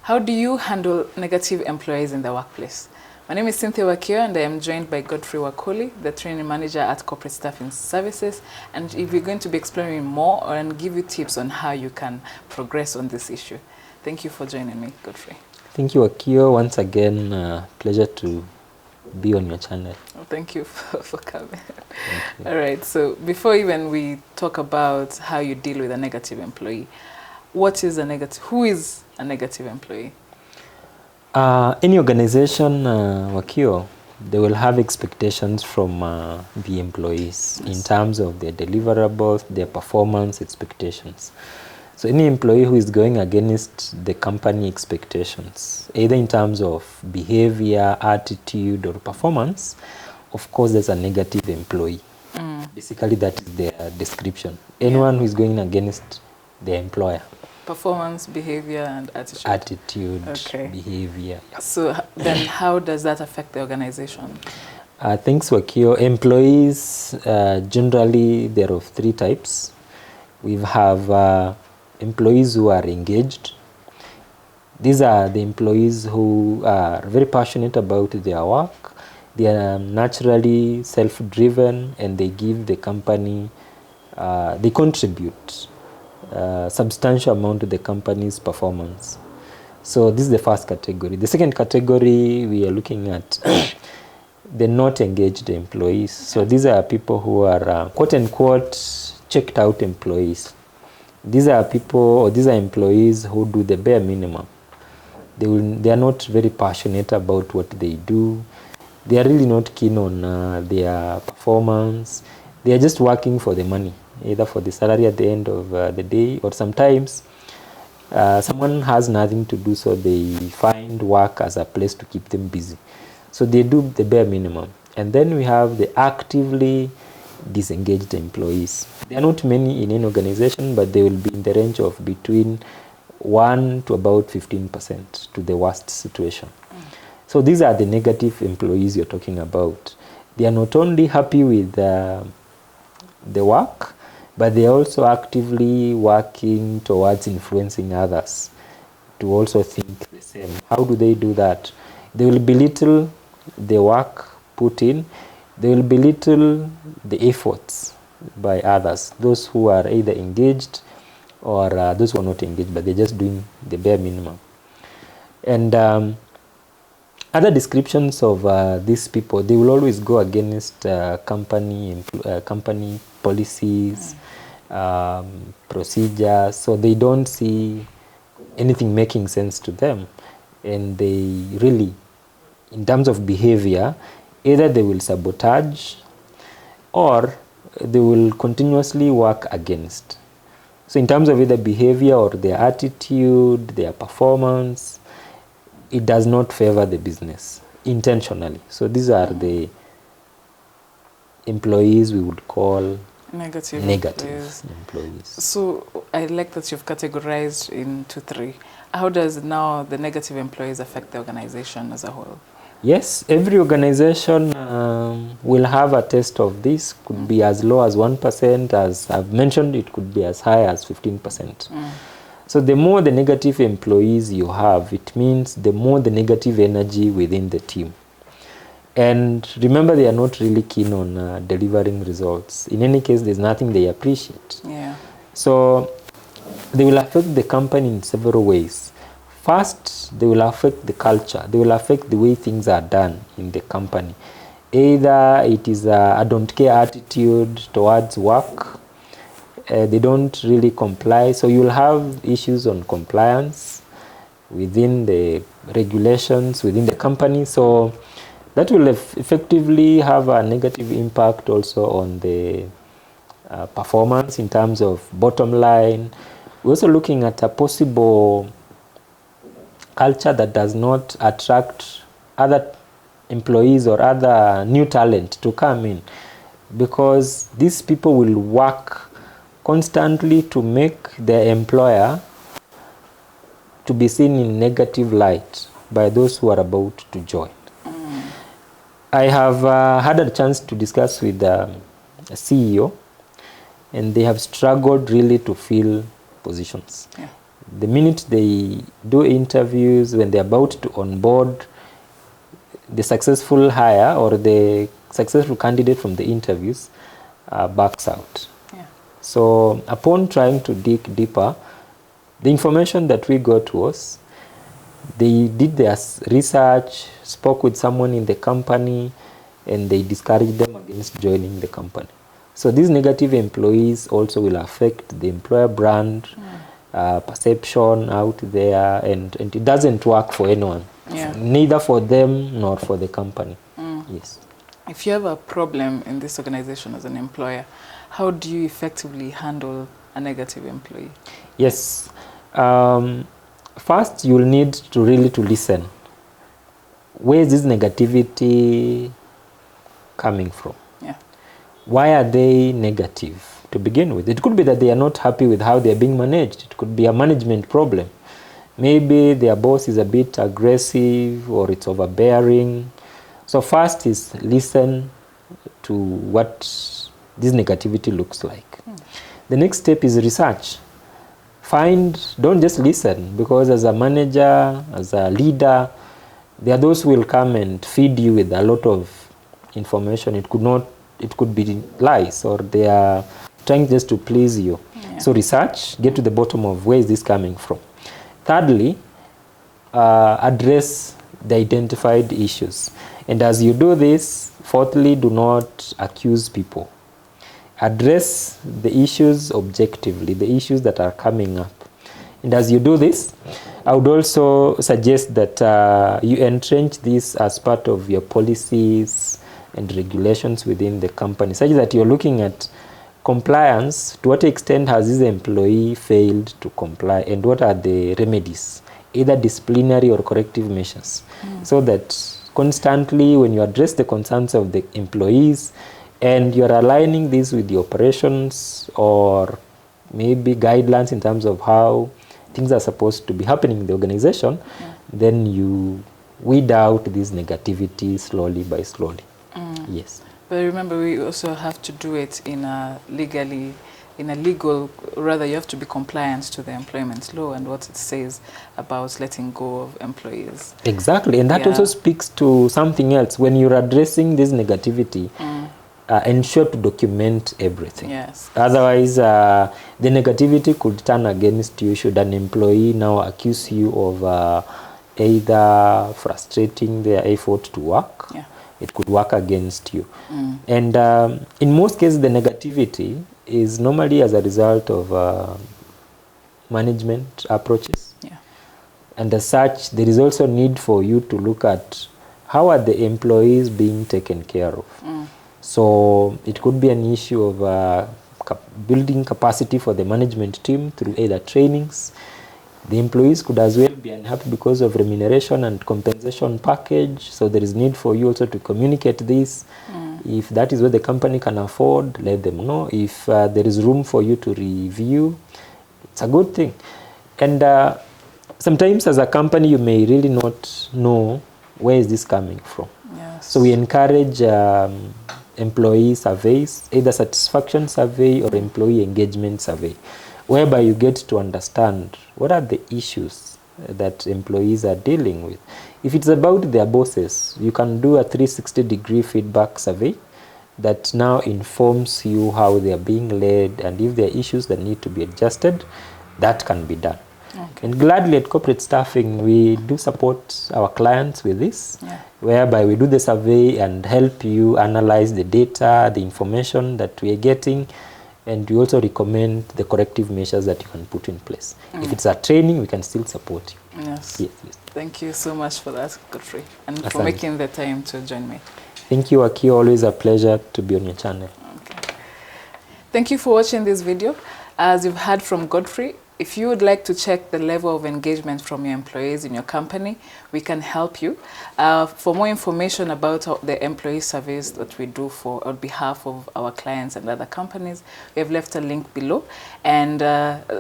How do you handle negative employees in the workplace? My name is Cynthia Wakio and I am joined by Godfrey Wakoli, the training manager at Corporate Staffing Services. And we're going to be exploring more and give you tips on how you can progress on this issue. Thank you for joining me, Godfrey. Thank you, Wakio. Once again, pleasure to be on your channel. Well, thank you for coming. All right, so before even we talk about how you deal with a negative employee, what is a negative? Who is a negative employee? Any organization, Wakio, they will have expectations from the employees in terms of their deliverables, their performance expectations. So any employee who is going against the company expectations, either in terms of behavior, attitude, or performance, of course, there's a negative employee. Basically, that is their description. Anyone who is going against their employer. Performance, behavior, and attitude. Attitude, behavior. Yep. So then how does that affect the organization? Thanks, Wakio. Employees, generally, they're of three types. We have employees who are engaged. These are the employees who are very passionate about their work. They are naturally self-driven and they give the company, they contribute substantial amount to the company's performance. So this is the first category. The second category we are looking at the not engaged employees. So these are people who are quote unquote checked out employees. These are people or these are employees who do the bare minimum. They are not very passionate about what they do. They are really not keen on their performance. They are just working for the money, either for the salary at the end of the day, or sometimes someone has nothing to do, so they find work as a place to keep them busy. So they do the bare minimum. And then we have the actively disengaged employees. There are not many in any organization, but they will be in the range of between 1 to about 15% to the worst situation. So these are the negative employees you're talking about. They are not only happy with the work, but they are also actively working towards influencing others to also think the same. How do they do that? They will belittle the work put in. They will belittle the efforts by others, those who are either engaged or those who are not engaged, but they're just doing the bare minimum. And other descriptions of these people, they will always go against company policies, procedures, so they don't see anything making sense to them. And they really, in terms of behavior, either they will sabotage or they will continuously work against. So in terms of either behavior or their attitude, their performance, it does not favor the business intentionally. So these are the employees we would call negative employees. So I like that you've categorized into three. How does now the negative employees affect the organization as a whole? Yes, every organization will have a test of this. Could be as low as 1%, as I've mentioned, it could be as high as 15%. So the more the negative employees you have, it means the more the negative energy within the team. And remember, they are not really keen on delivering results. In any case, there's nothing they appreciate. So they will affect the company in several ways. First, they will affect the culture. They will affect the way things are done in the company. Either it is a don't care attitude towards work. They don't really comply. So you'll have issues on compliance within the regulations, within the company. So that will effectively have a negative impact also on the performance in terms of bottom line. We're also looking at a possible culture that does not attract other employees or other new talent to come in, because these people will work constantly to make their employer to be seen in negative light by those who are about to join. I have had a chance to discuss with a CEO, and they have struggled really to fill positions. The minute they do interviews, when they're about to onboard, the successful hire or the successful candidate from the interviews backs out. Yeah. So upon trying to dig deeper, the information that we got was they did their research, spoke with someone in the company, and they discouraged them against joining the company. So these negative employees also will affect the employer brand, perception out there, and it doesn't work for anyone. Yeah. Neither for them nor for the company. Yes. If you have a problem in this organization as an employer, how do you effectively handle a negative employee? Yes. First, you'll need to really to listen. Where is this negativity coming from? Yeah. Why are they negative to begin with? It could be that they are not happy with how they are being managed. It could be a management problem. Maybe their boss is a bit aggressive or it's overbearing. So first is listen to what this negativity looks like. The next step is research. Don't just listen, because as a manager, as a leader, there are those who will come and feed you with a lot of information. It could be lies, or they are trying just to please you. Yeah. So research, get to the bottom of where is this coming from. Thirdly, address the identified issues. And as you do this, fourthly, do not accuse people. Address the issues objectively, the issues that are coming up. And as you do this, I would also suggest that you entrench this as part of your policies and regulations within the company, such that you're looking at compliance. To what extent has this employee failed to comply, and what are the remedies, either disciplinary or corrective measures, so that constantly when you address the concerns of the employees and you're aligning this with the operations or maybe guidelines in terms of how things are supposed to be happening in the organization, then you weed out this negativity slowly by slowly. Yes. But remember, we also have to do it in a legal, rather you have to be compliant to the employment law and what it says about letting go of employees. Exactly, and that also speaks to something else. When you're addressing this negativity, ensure to document everything. Yes. Otherwise, the negativity could turn against you should an employee now accuse you of either frustrating their effort to work. Yeah. It could work against you. And in most cases, the negativity is normally as a result of management approaches. Yeah. And as such, there is also need for you to look at how are the employees being taken care of. So it could be an issue of building capacity for the management team through either trainings. The employees could as well be unhappy because of remuneration and compensation package. So there is need for you also to communicate this. If that is what the company can afford, let them know. If there is room for you to review, it's a good thing. And sometimes as a company, you may really not know where is this coming from. Yes. So we encourage employee surveys, either satisfaction survey or employee engagement survey, whereby you get to understand what are the issues that employees are dealing with. If it's about their bosses, you can do a 360-degree feedback survey that now informs you how they are being led, and if there are issues that need to be adjusted, that can be done. Okay. And gladly at Corporate Staffing, we do support our clients with this, whereby we do the survey and help you analyze the data, the information that we are getting, and we also recommend the corrective measures that you can put in place. If it's a training, we can still support you. Yes. Yes. Thank you so much for that, Godfrey, and for making the time to join me. Thank you, Aki. Always a pleasure to be on your channel. Okay. Thank you for watching this video. As you've heard from Godfrey, if you would like to check the level of engagement from your employees in your company, we can help you. For more information about the employee surveys that we do on behalf of our clients and other companies, we have left a link below. And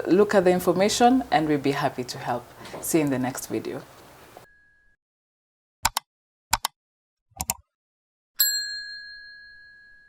look at the information and we'll be happy to help. See you in the next video.